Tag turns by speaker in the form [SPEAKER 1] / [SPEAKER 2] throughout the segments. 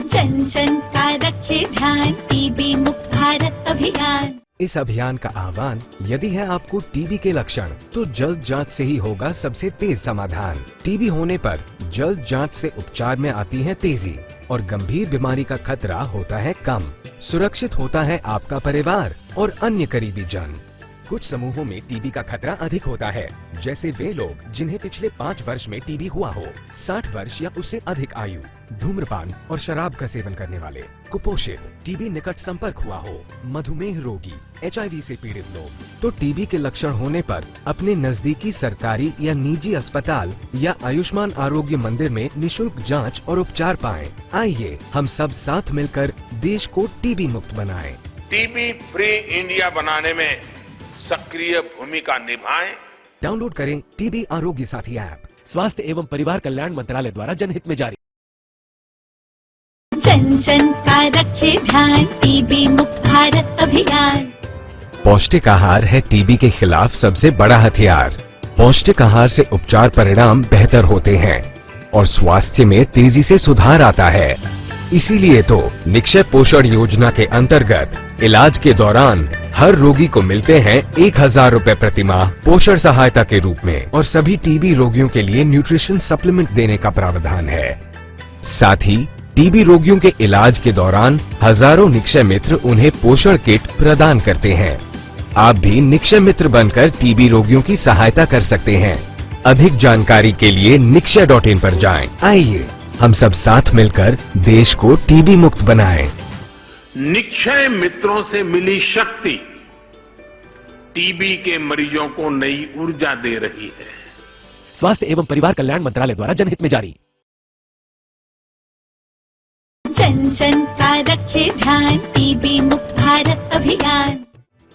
[SPEAKER 1] जन जन का रखे ध्यान, टीबी मुक्त भारत अभियान।
[SPEAKER 2] इस अभियान का आह्वान, यदि है आपको टीबी के लक्षण तो जल्द जांच से ही होगा सबसे तेज समाधान। टीबी होने पर जल्द जांच से उपचार में आती है तेजी और गंभीर बीमारी का खतरा होता है कम। सुरक्षित होता है आपका परिवार और अन्य करीबी जन। कुछ समूहों में टीबी का खतरा अधिक होता है, जैसे वे लोग जिन्हें पिछले 5 वर्ष में टीबी हुआ हो, 60 वर्ष या उससे अधिक आयु, धूम्रपान और शराब का सेवन करने वाले, कुपोषित, टीबी निकट संपर्क हुआ हो, मधुमेह रोगी, HIV से पीड़ित लोग। तो टीबी के लक्षण होने पर अपने नजदीकी सरकारी या निजी अस्पताल या आयुष्मान आरोग्य मंदिर में निशुल्क जांच और उपचार पाएं। आइए हम सब साथ मिलकर देश को टीबी मुक्त बनाएं।
[SPEAKER 3] टीबी फ्री इंडिया बनाने में सक्रिय भूमिका निभाएं।
[SPEAKER 2] डाउनलोड करें टीबी आरोग्य साथी ऐप।
[SPEAKER 4] स्वास्थ्य एवं परिवार कल्याण मंत्रालय द्वारा जनहित में जारी।
[SPEAKER 1] जन जन का रखे ध्यान, टीबी मुक्त भारत अभियान।
[SPEAKER 2] पौष्टिक आहार है टीबी के खिलाफ सबसे बड़ा हथियार। पौष्टिक आहार से उपचार परिणाम बेहतर होते हैं और स्वास्थ्य में तेजी से सुधार आता है। इसीलिए तो निक्षय पोषण योजना के अंतर्गत इलाज के दौरान हर रोगी को मिलते हैं 1000 रुपए प्रति माह पोषण सहायता के रूप में और सभी टीबी रोगियों के लिए न्यूट्रिशन सप्लीमेंट देने का प्रावधान है। साथ ही टीबी रोगियों के इलाज के दौरान हजारों निक्षय मित्र उन्हें पोषण किट प्रदान करते हैं। आप भी निक्षय मित्र बनकर टीबी रोगियों की सहायता कर सकते हैं। अधिक जानकारी के लिए nikshay.in पर जाएं। आइए हम सब साथ मिलकर देश को टीबी मुक्त बनाएं।
[SPEAKER 3] निक्षय मित्रों से मिली शक्ति टीबी के मरीजों को नई ऊर्जा दे रही है।
[SPEAKER 4] स्वास्थ्य एवं परिवार कल्याण मंत्रालय द्वारा जनहित में जारी।
[SPEAKER 1] जन जन का रखे ध्यान, टीबी मुक्त भारत अभियान।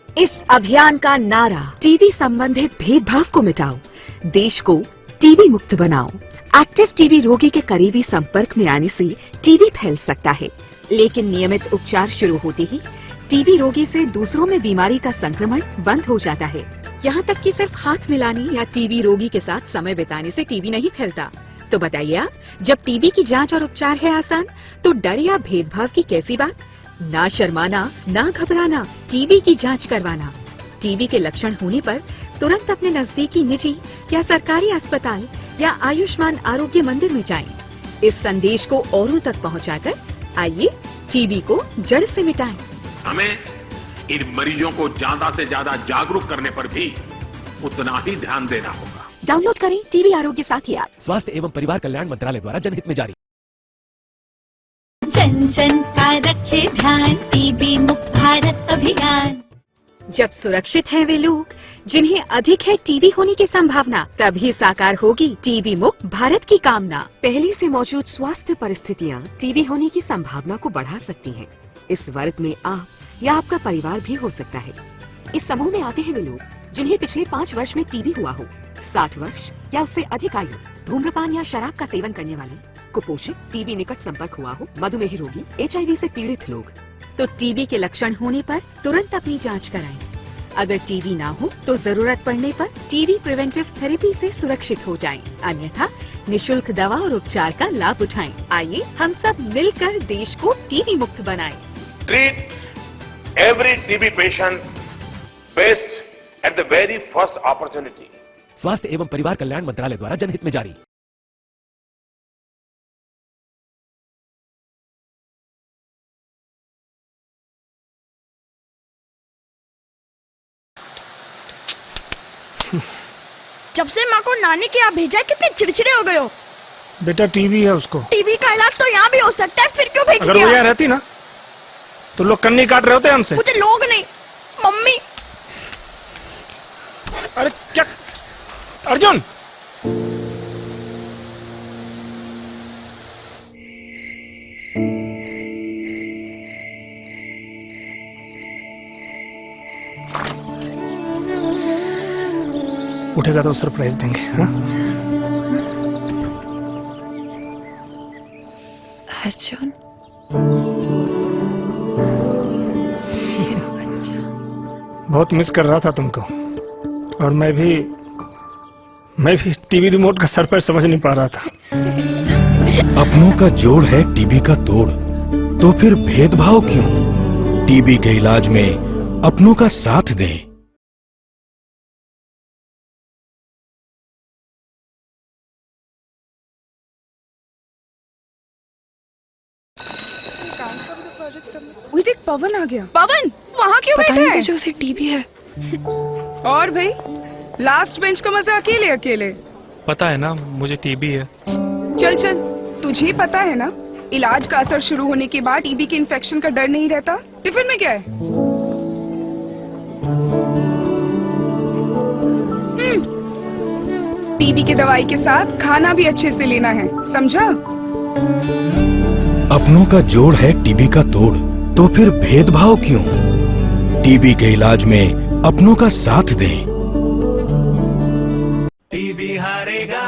[SPEAKER 5] इस अभियान का नारा टीबी संबंधित भेदभाव को मिटाओ, देश को टीबी मुक्त बनाओ। एक्टिव टीबी रोगी के करीबी संपर्क में आने से टीबी फैल सकता है, लेकिन नियमित उपचार शुरू होते ही टीबी रोगी से दूसरों में बीमारी का संक्रमण बंद हो जाता है। यहाँ तक कि सिर्फ हाथ मिलाने या टीबी रोगी के साथ समय बिताने से टीबी नहीं फैलता। तो बताइए आप, जब टीबी की जांच और उपचार है आसान, तो डर या भेदभाव की कैसी बात? ना शर्माना, ना घबराना, टीबी की जांच करवाना। टीबी के लक्षण होने पर तुरंत अपने नजदीकी निजी या सरकारी अस्पताल या आयुष्मान आरोग्य मंदिर में जाएं। इस संदेश को औरों तक पहुंचाकर आइए टीबी को जड़ से मिटाएं।
[SPEAKER 3] हमें इन मरीजों को ज्यादा से ज्यादा जागरूक करने पर भी उतना ही ध्यान देना होगा।
[SPEAKER 5] डाउनलोड करें टीबी आरोग्य साथी ऐप।
[SPEAKER 4] स्वास्थ्य एवं परिवार कल्याण मंत्रालय द्वारा जनहित में जारी।
[SPEAKER 1] जन जन का रखे ध्यान, टीबी मुक्त भारत अभियान।
[SPEAKER 5] जब सुरक्षित हैं वे लोग जिन्हें अधिक है टीबी होने की संभावना, तभी साकार होगी टीबी मुक्त भारत की कामना। पहले से मौजूद स्वास्थ्य परिस्थितियाँ टीबी होने की संभावना को बढ़ा सकती हैं। इस वर्ग में आप या आपका परिवार भी हो सकता है। इस समूह में आते हैं वे लोग जिन्हें पिछले 5 वर्ष में टीबी हुआ हो, 60 वर्ष या उससे अधिक आयु, धूम्रपान या शराब का सेवन करने वाले, कुपोषित, टीबी निकट संपर्क हुआ हो, मधुमेह रोगी, HIV से पीड़ित लोग। तो टीबी के लक्षण होने पर तुरंत अपनी जांच कराएं। अगर टीबी ना हो तो जरूरत पड़ने पर टीबी प्रिवेंटिव थेरेपी से सुरक्षित हो जाएं। अन्यथा निशुल्क दवा और उपचार का लाभ उठाएं। आइए हम सब मिलकर देश को टीबी मुक्त बनाएं।
[SPEAKER 3] Treat every TB patient best at the very first opportunity.
[SPEAKER 4] स्वास्थ्य एवं परिवार कल्याण मंत्रालय द्वारा जनहित में जारी।
[SPEAKER 6] जब से माँ को नानी के यहाँ भेजा है, कितने चिड़चिड़े हो गए हो।
[SPEAKER 7] बेटा टीबी है उसको।
[SPEAKER 6] टीबी का इलाज तो यहाँ भी हो सकता है, फिर क्यों भेज
[SPEAKER 7] अगर
[SPEAKER 6] दिया?
[SPEAKER 7] वो यहाँ रहती ना तो लोग कन्नी काट रहे होते हमसे।
[SPEAKER 6] मुझे लोग नहीं, मम्मी।
[SPEAKER 7] अरे क्या अर्जुन, उठेगा तो सरप्राइज देंगे। हाँ?
[SPEAKER 8] अर्जुन,
[SPEAKER 7] बहुत मिस कर रहा था तुमको, और मैं भी टीवी रिमोट का सर पर समझ नहीं पा रहा था।
[SPEAKER 9] अपनों का जोड़ है टीबी का तोड़।
[SPEAKER 8] तो फिर भेदभाव क्यों? टीबी के इलाज में अपनों का साथ दें।
[SPEAKER 6] वो देख पवन आ गया। पवन वहाँ क्यों बैठा है? तुझे उसे टीबी है। और भाई लास्ट बेंच का मजा अकेले अकेले।
[SPEAKER 7] पता है ना मुझे टीबी है।
[SPEAKER 6] चल चल, तुझे पता है ना इलाज का असर शुरू होने के बाद टीबी के इन्फेक्शन का डर नहीं रहता। टिफिन में क्या है? टीबी की दवाई के साथ खाना भी अच्छे से लेना है, समझा?
[SPEAKER 8] अपनों का जोड़ है टीबी का तोड़, तो फिर भेदभाव क्यों? टीबी के इलाज में अपनों का साथ दें।
[SPEAKER 4] टीबी हारेगा,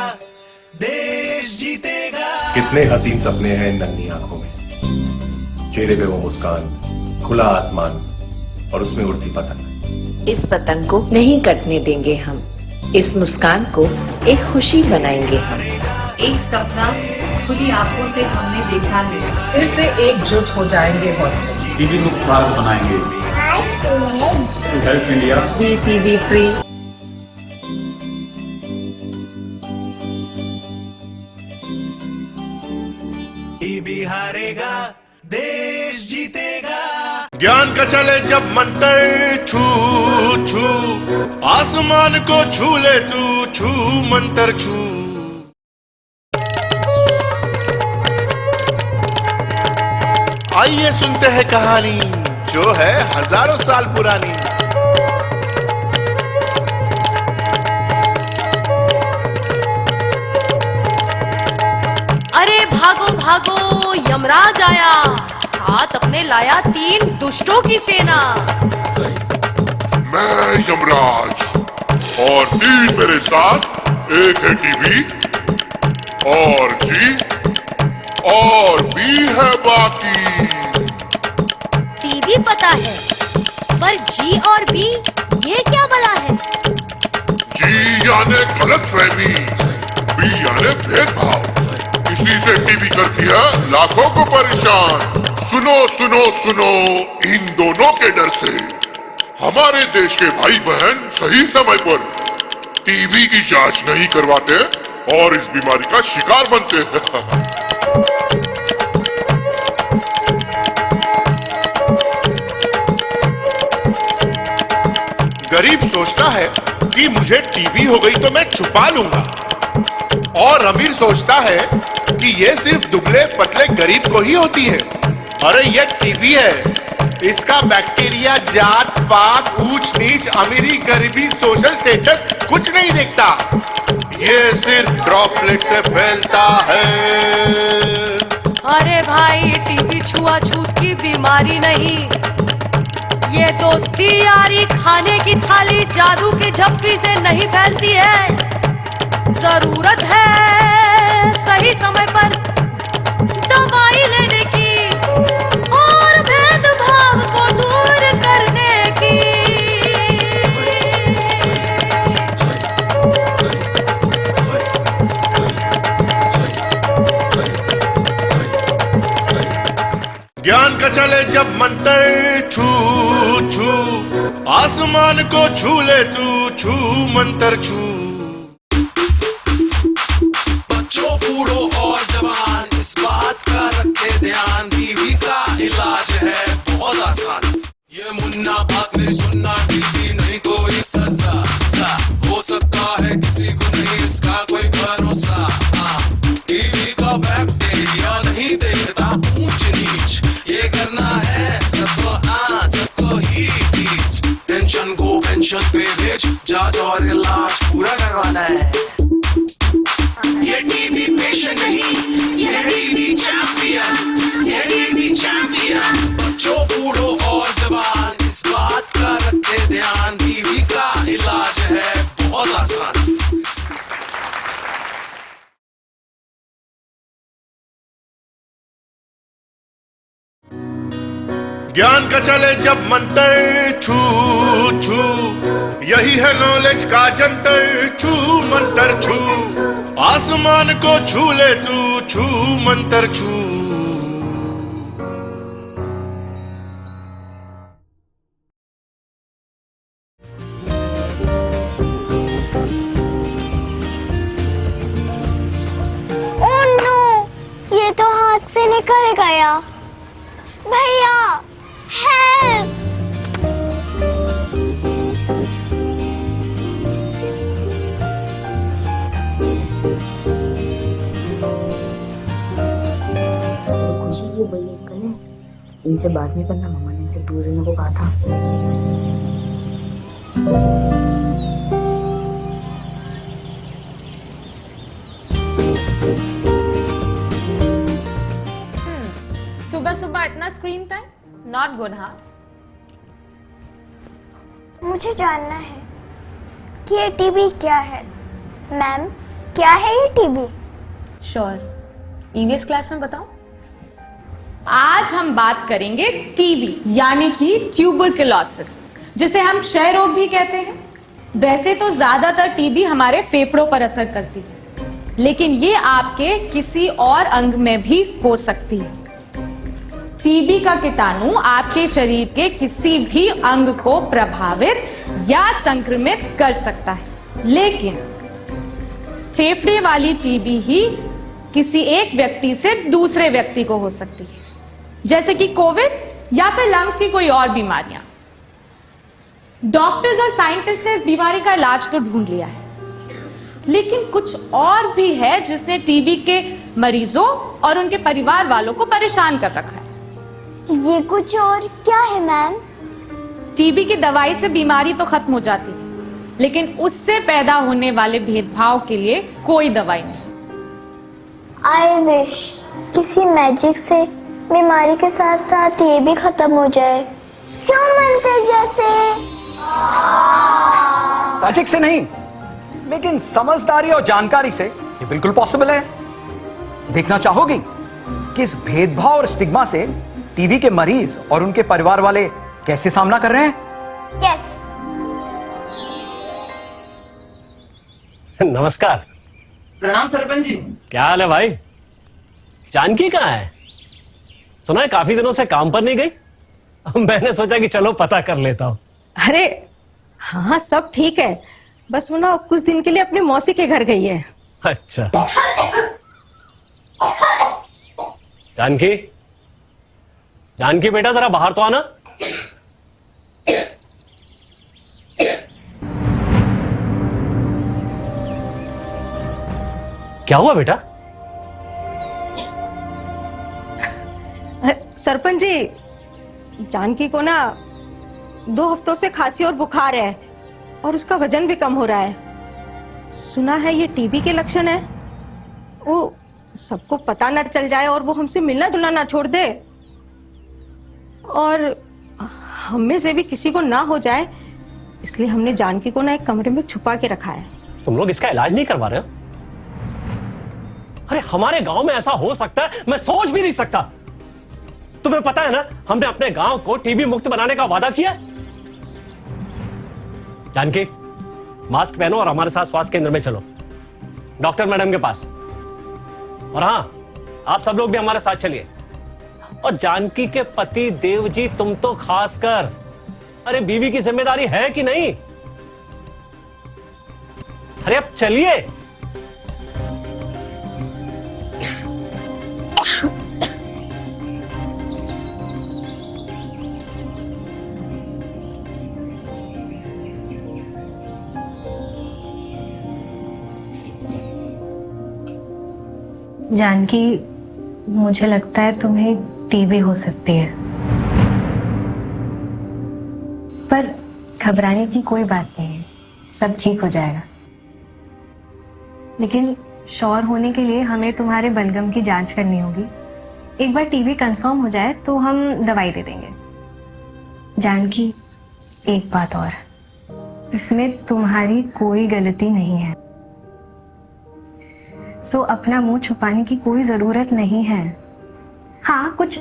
[SPEAKER 4] देश जीतेगा।
[SPEAKER 9] कितने हसीन सपने हैं इन नन्ही आंखों में, चेहरे पे वो मुस्कान, खुला आसमान और उसमें उड़ती पतंग।
[SPEAKER 10] इस पतंग को नहीं कटने देंगे हम, इस मुस्कान को एक खुशी बनाएंगे हम।
[SPEAKER 11] एक सपना खुली आंखों से हमने देखा है,
[SPEAKER 12] फिर से एकजुट हो जाएंगे हौसले।
[SPEAKER 9] टीबी मुक्त भारत बनाएंगे। To help India,
[SPEAKER 10] be TB free.
[SPEAKER 4] TB हारेगा, देश जीतेगा।
[SPEAKER 13] ज्ञान का चले जब मंत्र छू छू, आसमान को छू ले तू, छू मंत्र छू। आइए सुनते हैं कहानी जो है हजारों साल पुरानी।
[SPEAKER 14] अरे भागो भागो यमराज आया, साथ अपने लाया 3 दुष्टों की सेना।
[SPEAKER 15] मैं यमराज और 3 मेरे साथ, एक है टीबी और जी और बी है बाकी।
[SPEAKER 14] टीबी पता है, पर जी और बी ये क्या भला है?
[SPEAKER 15] जी यानी गलतफहमी, बी यानी भेदभाव। इसी से टीबी करती है लाखों को परेशान। सुनो सुनो सुनो, इन दोनों के डर से हमारे देश के भाई बहन सही समय पर टीबी की जांच नहीं करवाते और इस बीमारी का शिकार बनते हैं।
[SPEAKER 13] गरीब सोचता है कि मुझे टीबी हो गई तो मैं छुपा लूंगा, और अमीर सोचता है कि ये सिर्फ दुबले पतले गरीब को ही होती है। अरे ये टीबी है, इसका बैक्टीरिया जात पात ऊंच नीच अमीरी गरीबी सोशल स्टेटस कुछ नहीं देखता, ये सिर्फ ड्रॉपलेट से फैलता है।
[SPEAKER 14] अरे भाई टीबी छुआछूत की बीमारी नहीं, ये दोस्ती यारी खाने की थाली जादू की झप्पी से नहीं फैलती है। जरूरत है सही समय पर दवाई लेने की और भेदभाव को दूर करने की।
[SPEAKER 13] ज्ञान का चले जब मंत्र छू छू, आसमान को छू ले तू, छू मंत्र छू।
[SPEAKER 4] बच्चों बूढ़ों और जवान इस बात का रखे ध्यान, टीबी का इलाज है बहुत आसान। ये मुन्ना बात मेरी सुनना, टीबी नहीं कोई सजा सा, हो सकता है किसी को नहीं इसका कोई भरोसा। टीबी का बैक्टीरिया नहीं देखता ऊंच नीच, ये करना है सबको ही टीच। टेंशन को पेंशन पे भेज, जांच और इलाज पूरा करवाना है। ये टीबी पेशेंट नहीं, ये टीबी चैंपियन, ये टीबी चैंपियन। बच्चों बूढ़ों और जवान इस बात का रखे ध्यान, टीबी का इलाज है बहुत आसान।
[SPEAKER 13] ज्ञान का चले जब मंत्र छू छू, यही है नॉलेज का जंतर, छू मंत्र छू। आसमान को छू ले तू, छू मंत्र छू।
[SPEAKER 16] गया। भैया हेल्प।
[SPEAKER 17] खुशी ये भैया करें, इनसे बात नहीं करना, मम्मा ने इनसे दूर रहने को कहा था।
[SPEAKER 18] सुबह सुबह इतना स्क्रीन टाइम नॉट गुड। हाँ,
[SPEAKER 16] मुझे जानना है कि ये टीवी क्या है। मैम, क्या है ये टीवी?
[SPEAKER 18] श्योर, ईवीएस क्लास में बताऊं? आज हम बात करेंगे टीबी यानी कि ट्यूबरकुलोसिस, जिसे हम क्षय रोग भी कहते हैं। वैसे तो ज्यादातर टीबी हमारे फेफड़ों पर असर करती है, लेकिन ये आपके किसी और अंग में भी हो सकती है। टीबी का कीटाणु आपके शरीर के किसी भी अंग को प्रभावित या संक्रमित कर सकता है, लेकिन फेफड़े वाली टीबी ही किसी एक व्यक्ति से दूसरे व्यक्ति को हो सकती है, जैसे कि कोविड या फिर लंग्स की कोई और बीमारियां। डॉक्टर्स और साइंटिस्ट ने इस बीमारी का इलाज तो ढूंढ लिया है, लेकिन कुछ और भी है जिसने टीबी के मरीजों और उनके परिवार वालों को परेशान कर रखा है।
[SPEAKER 16] ये कुछ और क्या है मैम?
[SPEAKER 18] टीबी की दवाई से बीमारी तो खत्म हो जाती है, लेकिन उससे पैदा होने वाले भेदभाव के लिए कोई दवाई नहीं।
[SPEAKER 16] आई विश किसी मैजिक से बीमारी के साथ साथ ये भी खत्म हो जाए, ह्यूमन से जैसे।
[SPEAKER 19] मैजिक से नहीं, लेकिन समझदारी और जानकारी से ये बिल्कुल पॉसिबल है। देखना चाहोगी कि इस भेदभाव और स्टिग्मा से टीबी के मरीज और उनके परिवार वाले कैसे सामना कर रहे हैं?
[SPEAKER 16] यस।
[SPEAKER 20] नमस्कार।
[SPEAKER 21] प्रणाम सरपंच जी।
[SPEAKER 20] क्या हाल है भाई? जानकी कहाँ है? सुना है काफी दिनों से काम पर नहीं गई। मैंने सोचा कि चलो पता कर लेता हूँ।
[SPEAKER 22] अरे हाँ, सब ठीक है, बस वो ना कुछ दिन के लिए अपने मौसी के घर गई है।
[SPEAKER 20] अच्छा। जानकी, जानकी बेटा जरा बाहर तो आना। क्या हुआ बेटा?
[SPEAKER 22] सरपंच जी, जानकी को ना 2 हफ्तों से खांसी और बुखार है और उसका वजन भी कम हो रहा है। सुना है ये टीबी के लक्षण है। वो सबको पता ना चल जाए और वो हमसे मिलना जुलना ना छोड़ दे, और हम में से भी किसी को ना हो जाए, इसलिए हमने जानकी को ना एक कमरे में छुपा के रखा है।
[SPEAKER 20] तुम लोग इसका इलाज नहीं करवा रहे हो? अरे हमारे गांव में ऐसा हो सकता है, मैं सोच भी नहीं सकता। तुम्हें पता है ना, हमने अपने गांव को टीबी मुक्त बनाने का वादा किया। जानकी, मास्क पहनो और हमारे साथ स्वास्थ्य केंद्र में चलो, डॉक्टर मैडम के पास। और हाँ, आप सब लोग भी हमारे साथ चलिए। और जानकी के पति देव जी, तुम तो खासकर, अरे बीवी की जिम्मेदारी है कि नहीं? अरे अब चलिए।
[SPEAKER 23] जानकी, मुझे लगता है तुम्हें टीबी हो सकती है, पर घबराने की कोई बात नहीं है, सब ठीक हो जाएगा। लेकिन श्योर होने के लिए हमें तुम्हारे बलगम की जांच करनी होगी। एक बार टीबी कंफर्म हो जाए तो हम दवाई दे देंगे। जानकी, एक बात और, इसमें तुम्हारी कोई गलती नहीं है, सो अपना मुंह छुपाने की कोई जरूरत नहीं है। हाँ, कुछ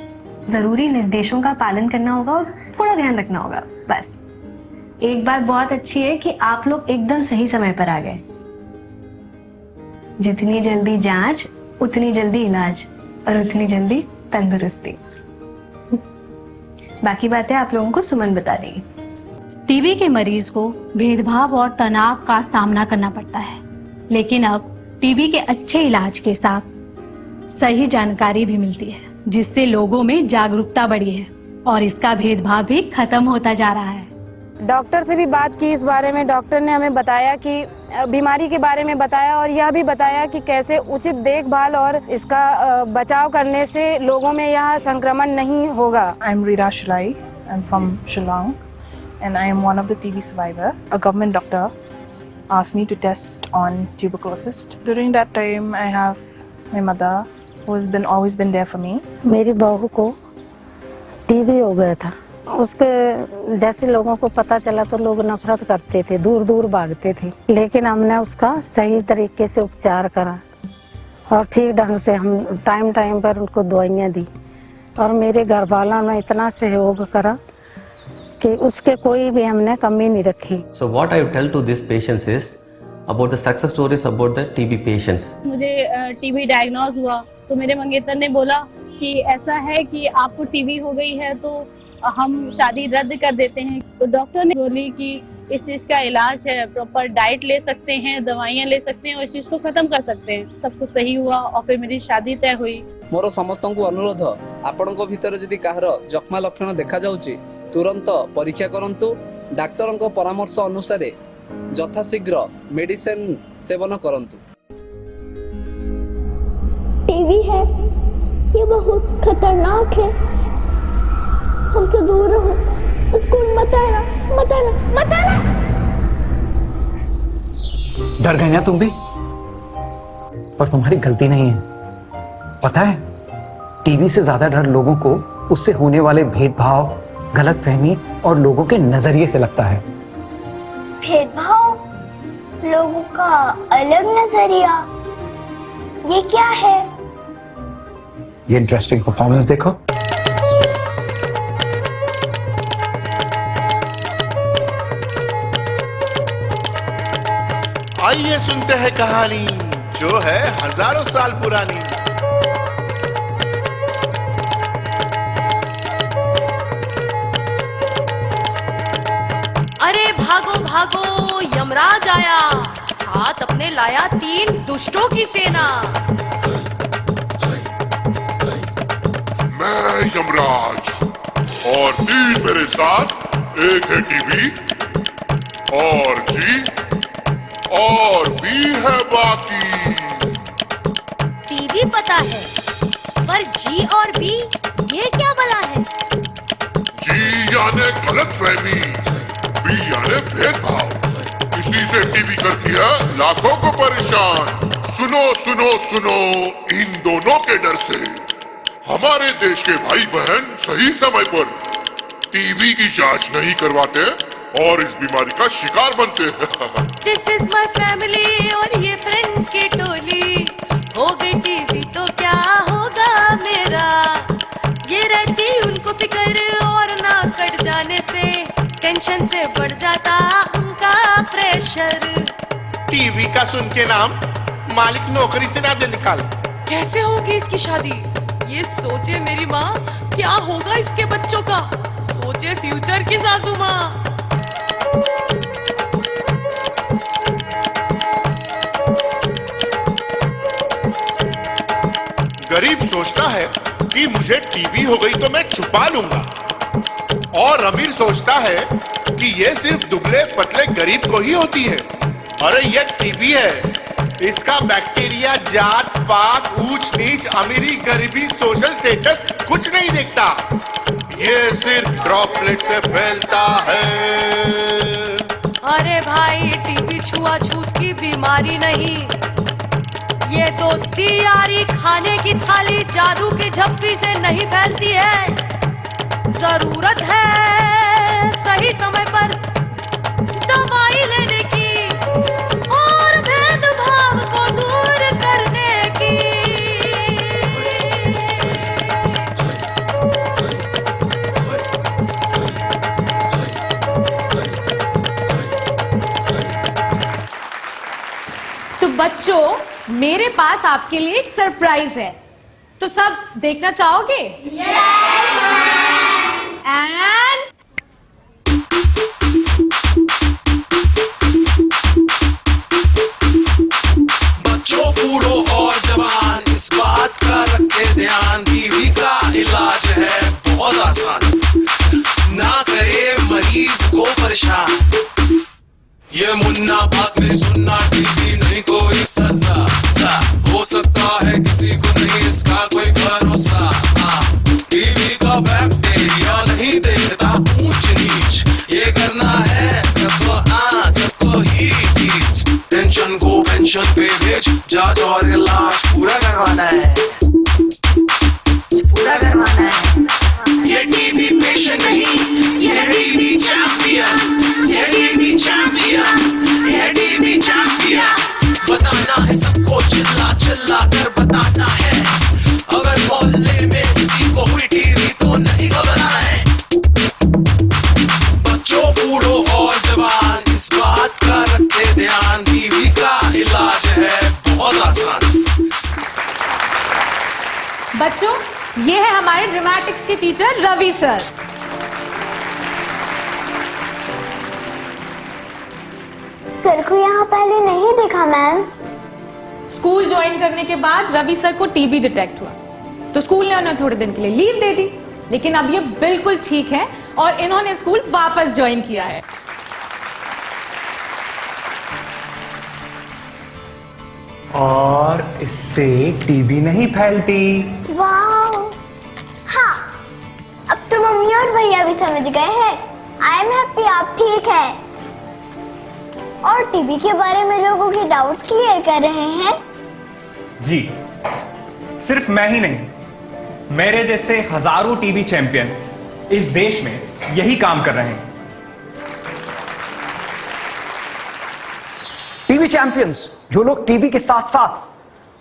[SPEAKER 23] जरूरी निर्देशों का पालन करना होगा और थोड़ा ध्यान रखना होगा, बस। एक बात बहुत अच्छी है कि आप लोग एकदम सही समय पर आ गए। जितनी जल्दी जांच, उतनी जल्दी इलाज और उतनी जल्दी तंदुरुस्ती। बाकी बातें आप लोगों को सुमन बता देगी।
[SPEAKER 24] टीबी के मरीज को भेदभाव और तनाव का सामना करना पड़ता है, लेकिन अब टीबी के अच्छे इलाज के साथ सही जानकारी भी मिलती है। जिससे लोगों में जागरूकता बढ़ी है और इसका भेदभाव भी खत्म होता जा रहा है।
[SPEAKER 6] डॉक्टर से भी बात की इस बारे में। डॉक्टर ने हमें बताया कि बीमारी के बारे में बताया और यह भी बताया कि कैसे उचित देखभाल और इसका बचाव करने से लोगों में यह संक्रमण नहीं होगा।
[SPEAKER 1] I am Rira Shilai, I am from Shillong and I am one of the TB survivor. A government doctor asked me to test on tuberculosis. During that time, I have my mother who has always been there for me.
[SPEAKER 22] मेरी बहू को TB हो गया था। उसके जैसे लोगों को पता चला तो लोग नफरत करते थे, दूर दूर भागते थे, लेकिन हमने उसका सही तरीके से उपचार करा और ठीक ढंग से हम टाइम टाइम पर उनको दवाइयाँ दी और मेरे घर वालों ने इतना सहयोग करा कि उसके कोई भी हमने कमी नहीं रखी।
[SPEAKER 2] So what I tell to these patients is about the success stories about the TB patients.
[SPEAKER 18] मुझे टीबी डायग्नोज हुआ तो मेरे मंगेतर ने बोला कि ऐसा है कि आपको टीबी हो गई है तो हम शादी रद्द कर देते हैं। तो डॉक्टर ने बोली कि इस चीज का इलाज है, प्रॉपर डाइट ले सकते हैं, दवाइयाँ ले सकते हैं और इस चीज को खत्म कर सकते हैं। सब कुछ सही हुआ और फिर मेरी शादी तय हुई।
[SPEAKER 21] मोर समस्त को अनुरोध आपण भीतर जदि कहार जख्मा लक्षण देखा जाउची तुरंत परीक्षा करंतु, डाक्टर को परामर्श अनुसार यथाशीघ्र मेडिसिन सेवन करंतु।
[SPEAKER 16] टीबी है, ये बहुत खतरनाक है, हमसे दूर रहो, इसको मत आना, मत आना, मत आना।
[SPEAKER 19] डर गए ना तुम भी? पर तुम्हारी गलती नहीं है। पता है, टीबी से ज्यादा डर लोगों को उससे होने वाले भेदभाव, गलतफहमी और लोगों के नजरिए से लगता है।
[SPEAKER 16] भेदभाव, लोगों का अलग नजरिया, ये क्या है?
[SPEAKER 19] ये इंटरेस्टिंग परफॉर्मेंस देखो।
[SPEAKER 13] आइए सुनते हैं कहानी जो है हजारों साल पुरानी।
[SPEAKER 14] अरे भागो भागो, यमराज आया, साथ अपने लाया 3 दुष्टों की सेना।
[SPEAKER 15] मैं यमराज और 3 मेरे साथ, एक है टीबी और जी और भी है बाकी।
[SPEAKER 14] टीबी पता है, पर जी और बी ये क्या बला है?
[SPEAKER 15] जी यानी गलतफहमी, बी यानी भेदभाव। इसी से टीबी करती है लाखों को परेशान। सुनो सुनो सुनो, इन दोनों के डर से हमारे देश के भाई बहन सही समय पर टीबी की जांच नहीं करवाते और इस बीमारी का शिकार बनते हैं।
[SPEAKER 14] दिस इज माई फैमिली और ये फ्रेंड्स की टोली। हो गई टीबी तो क्या होगा मेरा, ये रहती उनको फिक्र और ना कट जाने से टेंशन से बढ़ जाता उनका प्रेशर।
[SPEAKER 13] टीवी का सुन के नाम मालिक नौकरी से ना दे निकाल।
[SPEAKER 14] कैसे होगी इसकी शादी, ये सोचे मेरी माँ, क्या होगा इसके बच्चों का, सोचे फ्यूचर की सासू माँ।
[SPEAKER 13] गरीब सोचता है कि मुझे टीबी हो गई तो मैं छुपा लूंगा, और अमीर सोचता है कि ये सिर्फ दुबले पतले गरीब को ही होती है। अरे ये टीबी है, इसका बैक्टीरिया जात पात ऊंच नीच अमीरी गरीबी सोशल स्टेटस कुछ नहीं देखता, ये सिर्फ ड्रॉपलेट से फैलता है।
[SPEAKER 14] अरे भाई, टीबी छुआछूत की बीमारी नहीं, ये दोस्ती यारी खाने की थाली जादू की झप्पी से नहीं फैलती है। जरूरत है सही समय पर दवाई लेने की और भेदभाव को दूर करने की।
[SPEAKER 18] तो बच्चों, मेरे पास आपके लिए एक सरप्राइज है, तो सब देखना चाहोगे? एंड
[SPEAKER 4] बच्चों बूढ़ों और जवान, इस बात का रखे ध्यान, टीवी का परेशान। ये मुन्ना बात मेरी सुनना, टीवी नहीं कोई सजा सा, हो सकता है किसी को नहीं इसका कोई भरोसा। टीवी का बैक्टीरिया नहीं देखता ऊंच नीच, ये करना है सबको ही टीच। टेंशन को पेंशन पे भेज, जांच और इलाज पूरा करवाना है, पूरा करवाना है। ये टीवी पेशेंट नहीं, ये टीवी चैंपियन, ये टीवी चैंपियन, ये टीवी चैंपियन। बताना है सबको, चिल्ला चिल्ला कर बताना है, अगर मोहल्ले में किसी को हुई टीवी तो नहीं घबराना है। बच्चों बूढ़ों और जवान इस बात का रखे ध्यान, टीवी का इलाज है बहुत आसान।
[SPEAKER 18] बच्चों, ये है हमारे ड्रामेटिक्स के टीचर रवि सर।
[SPEAKER 16] सर को यहाँ पहले नहीं देखा मैम।
[SPEAKER 18] स्कूल ज्वाइन करने के बाद रवि सर को टीबी डिटेक्ट हुआ, तो स्कूल ने उन्हें थोड़े दिन के लिए लीव दे दी, लेकिन अब ये बिल्कुल ठीक है और इन्होंने स्कूल वापस ज्वाइन किया है।
[SPEAKER 19] और इससे टीबी नहीं फैलती।
[SPEAKER 16] वाह, हाँ, अब तो मम्मी और भैया भी समझ गए हैं। आई एम हैप्पी आप ठीक हैं और टीबी के बारे में लोगों के डाउट्स क्लियर कर रहे हैं।
[SPEAKER 19] जी, सिर्फ मैं ही नहीं, मेरे जैसे हजारों टीबी चैंपियन इस देश में यही काम कर रहे हैं। टीबी चैंपियंस, जो लोग टीबी के साथ साथ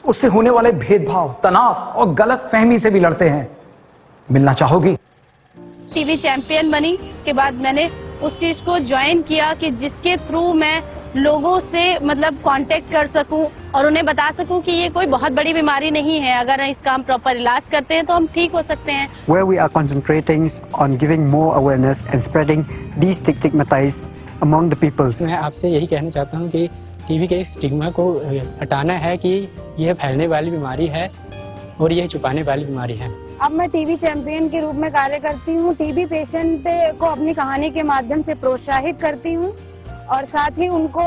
[SPEAKER 19] उससे होने वाले भेदभाव, तनाव और गलत फहमी से भी लड़ते हैं, मिलना चाहोगी?
[SPEAKER 6] टीवी चैंपियन बनी के बाद मैंने उस चीज को ज्वाइन किया कि जिसके थ्रू मैं लोगों से मतलब कांटेक्ट कर सकूं और उन्हें बता सकूं कि ये कोई बहुत बड़ी बीमारी नहीं है, अगर इसका हम प्रॉपर इलाज करते हैं तो हम ठीक हो सकते हैं।
[SPEAKER 3] Where we are concentrating on giving more awareness and spreading destigmatize among the people.
[SPEAKER 5] मैं आपसे यही कहना चाहता हूँ कि टीबी के स्टिग्मा को हटाना है कि यह फैलने वाली बीमारी है और यह छुपाने वाली बीमारी है।
[SPEAKER 6] अब मैं टीबी चैंपियन के रूप में कार्य करती हूँ, टीबी पेशेंट को अपनी कहानी के माध्यम से प्रोत्साहित करती हूँ और साथ ही उनको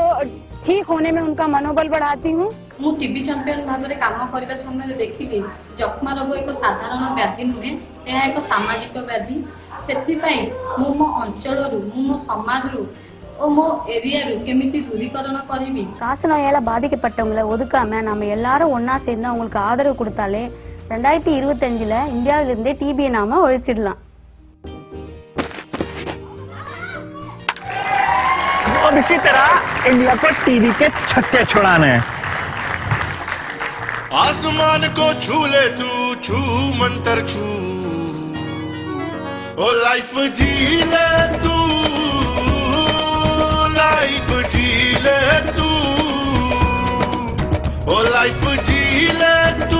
[SPEAKER 6] ठीक होने में उनका मनोबल बढ़ाती हूँ।
[SPEAKER 7] ମୁଁ ଟିବି ଚମ୍ପିୟନ ଭାବରେ କାମ କରିବା ସମୟରେ ଦେଖିଲି ଯକ୍ଷ୍ମା ରୋଗ ଏକ ସାଧାରଣ ବ୍ୟାଧି ନୁହେଁ, ଏହା ଏକ ସାମାଜିକ ବ୍ୟାଧି। ସେଥିପାଇଁ ମୁଁ ମୋ ଅଞ୍ଚଳରୁ, ମୁଁ ମୋ ସମାଜରୁ ଓ ମୋ ଏରିଆରୁ କେମିତି ଦୂରୀକରଣ କରିବି।
[SPEAKER 22] காசநோயால பாதிக்கப்பட்டவங்களை ஒதுக்காம நம்ம எல்லாரும் ஒண்ணா சேர்ந்து அவங்களுக்கு ஆதரவு கொடுத்தாலே 2025ல இந்தியாவிலிருந்தே டிபியை நாம ஒழிச்சிடலாம்।
[SPEAKER 19] अब इसी तरह इंडिया को टीबी के छक्के छुड़ाने।
[SPEAKER 13] आसमान को छू ले तू, छू मंतर छू, ओ लाइफ जी ले तू, लाइफ जी ले तू, ओ लाइफ जी ले तू।